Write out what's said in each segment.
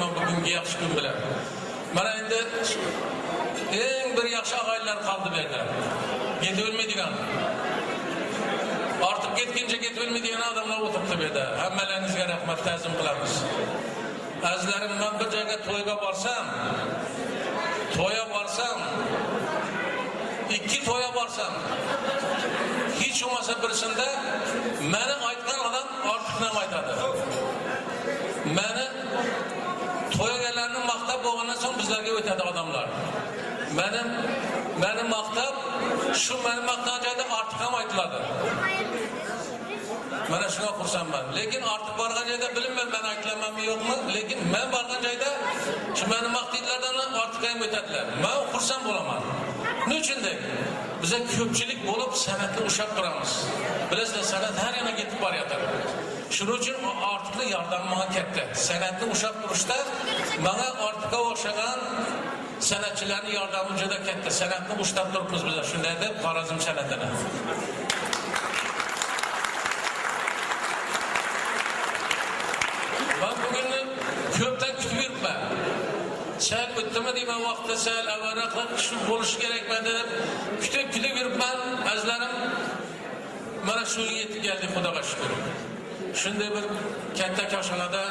deyman bugungi yaxshi kun bilan. Mana endi eng bir yaxshi og'aylar qoldi bu yerda. Yetib o'lmaydigan. Ortiq ketguncha ketib o'lmaydigan odamlar o'tiribdi bu yerda. Hammalaringizga rahmat ta'zim qilamiz. Azizlarim, men bir joyga to'yga borsam, ikki to'ya borsam, hech bo'lmasa birisida meni aytgan odam ortiqni aytadi. Meni to'yganlarni maqtab bo'lgandan so'ng bizlarga o'tadi odamlar. Meni maqtab, shu meni maqtan joyda ortiq ham aytiladi. Mana shunga xursandman. Lekin ortiq borgan joyda bilmayman men aytlamanmi yo'qmi, lekin men borgan joyda shu meni maqtaydilardan ortiq ham o'tadilar. Men xursand bo'laman. Nechunday? Bize ko'pchilik bo'lib san'atni ushlab turamiz. Bilasizlar, san'at har yana ketib boryapti. Shuning uchun ortiqli yordam menga katta. San'atni ushlab turishda menga ortiqqa o'xshagan san'atchilarning yordami juda katta. San'atni ushlab turibmiz bizlar. Shunday deb Xorazm san'atini. Ben bugün ko'pdan kutib yuribman. Sal o'tdimi deyman, vaqtda sal avvalroq shu bo'lishi kerakman deb kutib yuribman. Azizlarim, mana shu yetib keldik, Xudoga shukr. Shunday bir katta koshonada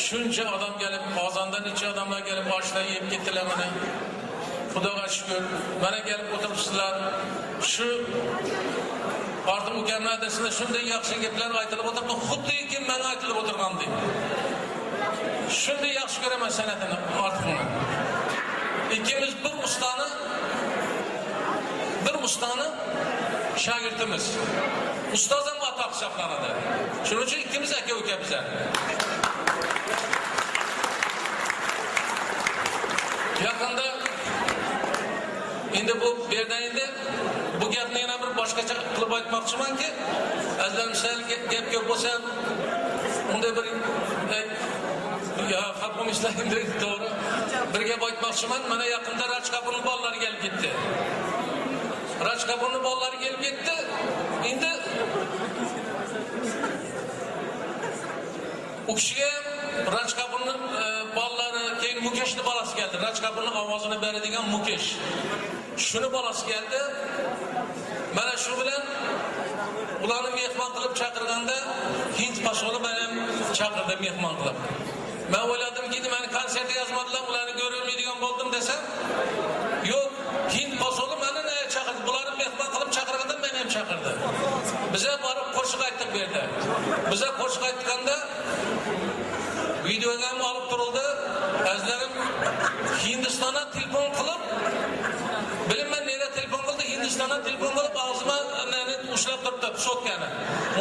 shuncha odam kelib, Qozondan necha odamlar kelib oshdan yeb ketdilar mana. Xudoga shukr. Mana kelib o'tiribsizlar. Shu ortiq ukamlar dasida shunday yaxshi gaplar aytilib o'tiribdi, xuddiki men aytilib o'tirgandek. Shunday yaxshi ko'raman san'atini, ortiqni. İkimiz bir ustani shogirdimiz. Ustoz ham atoq hisoblanadi. Shuning uchun ikkimiz aka-uka bizlar. Yaqinda endi bu yerda endi bu gapni yana bir boshqacha qilib aytmoqchimanki, azizlarim, sal gap ko'p bo'lsa, unda bir xalqimizlar endi to'g'ri bir gap aytmoqchiman. Mana yaqinda Rajkapurning bolalari kelib ketdi. Rajkapurning bolalari kelib ketdi. Endi u kishiga Rajkapurning bolalari, keyin Mukeshning bolasi keldi. Rajkapurning ovozini beradigan Mukesh. Shuni bolasi keldi. Mana shu bilan ularni mehmon qilib chaqirganda Hind posoli bilan chaqirdi mehmon qilib. Ben o'yladimki, meni konsertga yozmadilar, ularni ko'rolmaydigan bo'ldim desam, yo'q, Hind posoli meni chaqirdi. Bularni mehmon qilib chaqirganda meni ham chaqirdi. Bize borib qo'shiq aytdik bu yerda. Bize qo'shiq aytganda videoga ham olib turildi. Azizlarim, Hindistonga telefon qilib, bilmayman nega telefon qildi, Hindistonga telefon qilib og'zima ushlab turibdi, so'kkani.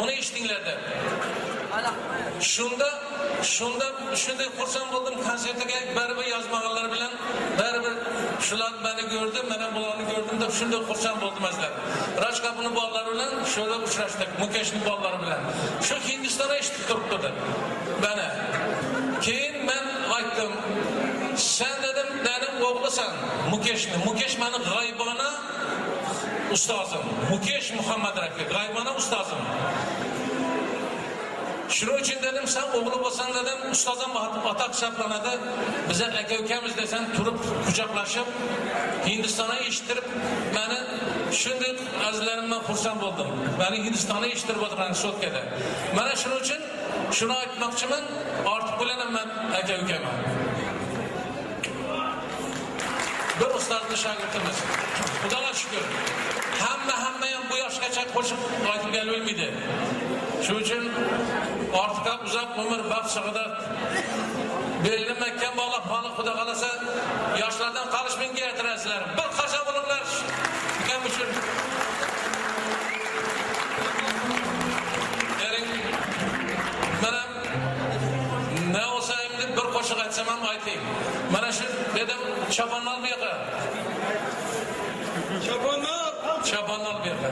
Uni eshitdinglar deb. Shunda shunday xursand bo'ldim, konsertiga baribir yozmaganlar bilan baribir shular meni ko'rdi, men ham bularni ko'rdim deb shunday xursand bo'ldim azizlar. Rajkapurning bolalari bilan shunday uchrashdik, Mukeshning bolalari bilan. Shu Hindistonda eshitib turibdi bana. Keyin men aytdim, sen dedim, mening o'g'lisan, Mukeshni. Mukesh meni g'oybona ustozim. Mukesh Muhammad Rafi, g'oybona ustozim. Shuning uchun dedim, sen o'g'li bo'lsan dedim, ustozim atoq hisoblanadi. Biz aka-ukamiz desam turib quchoqlashib Hindistonga eshittirib meni shunday azizlarimdan xursand bo'ldim. Meni Hindistonga eshittirib o'tirgan sotkada. Mana shuning uchun shuni aytmoqchiman, ortiq bilan men aka-ukaman. Bir ustozni shogirdimiz. Xudoga shukr. Hamma ham bu yoshgacha qo'shiq aytib kelolmaydi. Shuning uchun ortiqqa uzoq umr, baxt, saodat berilmakkan bola hali Xudo qalasa yoshlardan qolishmanga e'tirozlar. Bir qarsa bo'linglar. Ukam uchun. Mana ne olsa endi bir qo'shiq aytsam ham aytayım. Mana shu dedim, choponnol bu yoqqa. Choponnol bu yoqqa.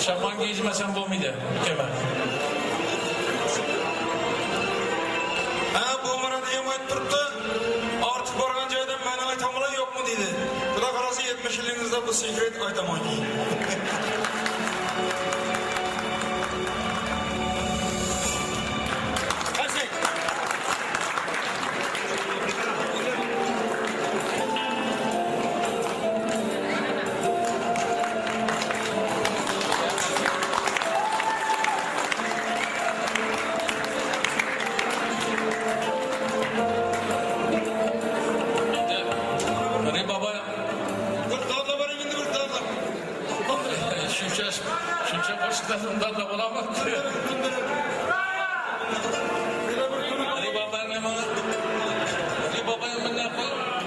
Chopon giymasam bo'lmaydi, ukaman. Bu mana deyam aytib turibdi. Ortiq borgan joyda meni aytamlar yo'qmi dedi. Xudo qarasa 70 yilingizda bu sekret aytaman ki. da bulamam ki. Ali Baba'nın ne var? Ali Baba'nın ne var?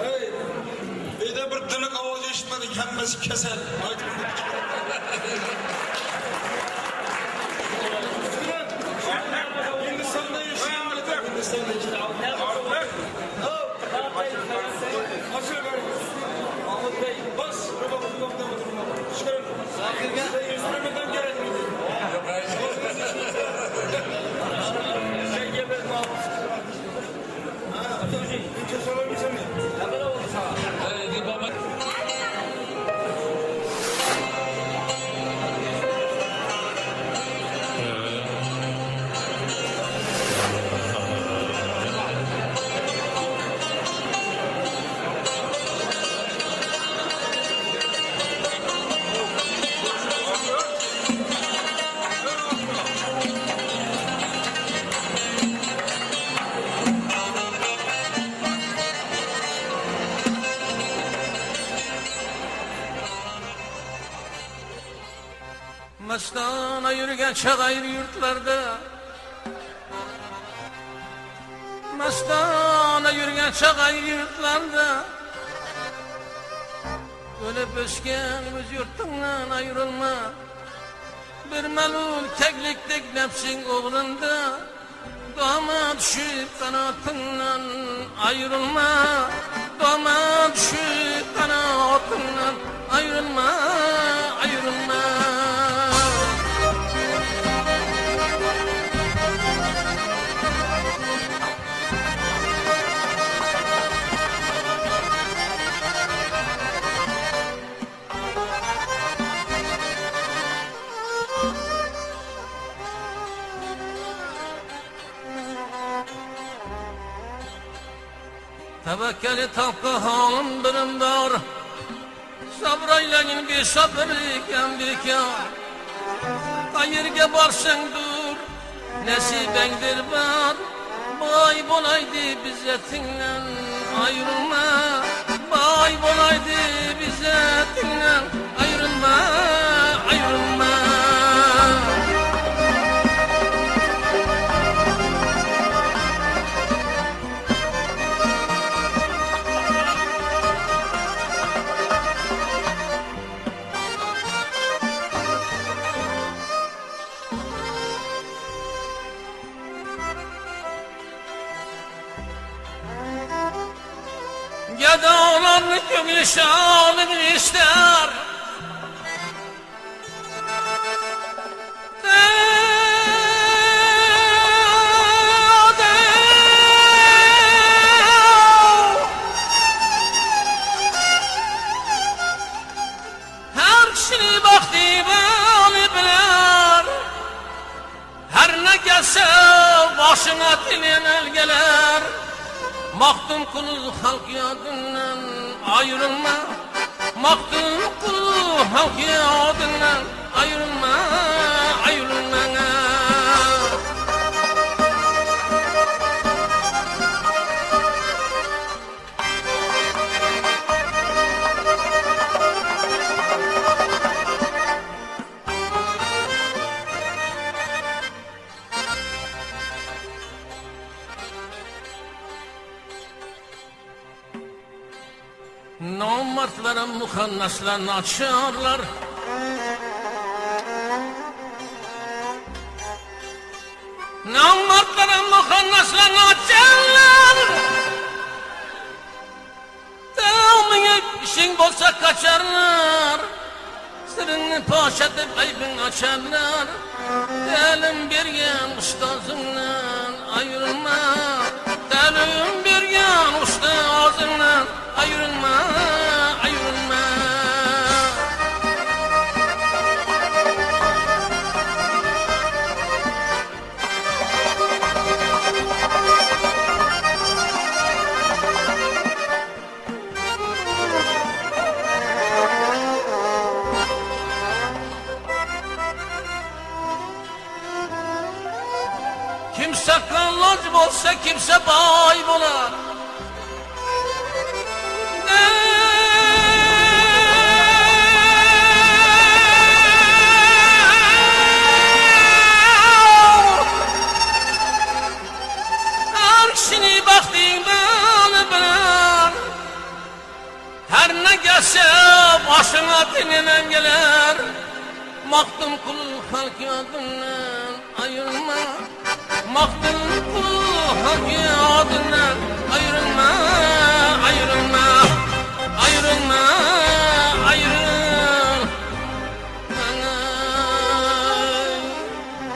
Hey, bir de bir dınık avazı işitmedik, hemmesi kesel. Hindistan'da yaşayan Hindistan'da içine al. Açıl bari. Mahmut Bey, bas. Çıkarın. Size instrümandan gerekmedi. Yok hayır. Sen geber Mahmut. Atıcı, hiç sorar mısın mı? Hemen oldu sana. Ali Baba. Mastana yürüyen çağayır yurtlarda, Mastana yürüyen çağayır yurtlarda, ölüp ösken öz yurtundan ayrılma. Bir melul tekliklik nefsin oğlunda, dama düşüp kanatından ayrılma. Dama düşüp kanatından ayrılma, ayrılma. Tevekkeli tapka halim birim var. Sabraylayın bir sabır iken bir kâr. Kayırga barsın dur, nesibendir var. Bay bolaydı bizzetinden ayrılma. Bay bolaydı bizzetinden ayrılma, ayrılma. Gedaların gümlü şalını ister. Her kişinin vakti bali bilir. Her ne gelse başına dilen el gelir. Mahdum kulu halk yadından ayrılma. Mahdum kulu halk yadından ayrılma, ayrılma. Namertlerin muhannaslarını açarlar. Namertlerin muhannaslarını açarlar. Devamını işin bolsa kaçarlar. Sırrını paş edip aybın açarlar. Elim bir yan ustazımdan ayrılma. Elim bir yan ustazımdan ayrılma, ayrılma. Kimse kallac olsa kimse bay olar. Maktun kul halk adından ayrılma. Maktun kul halk adından ayrılma.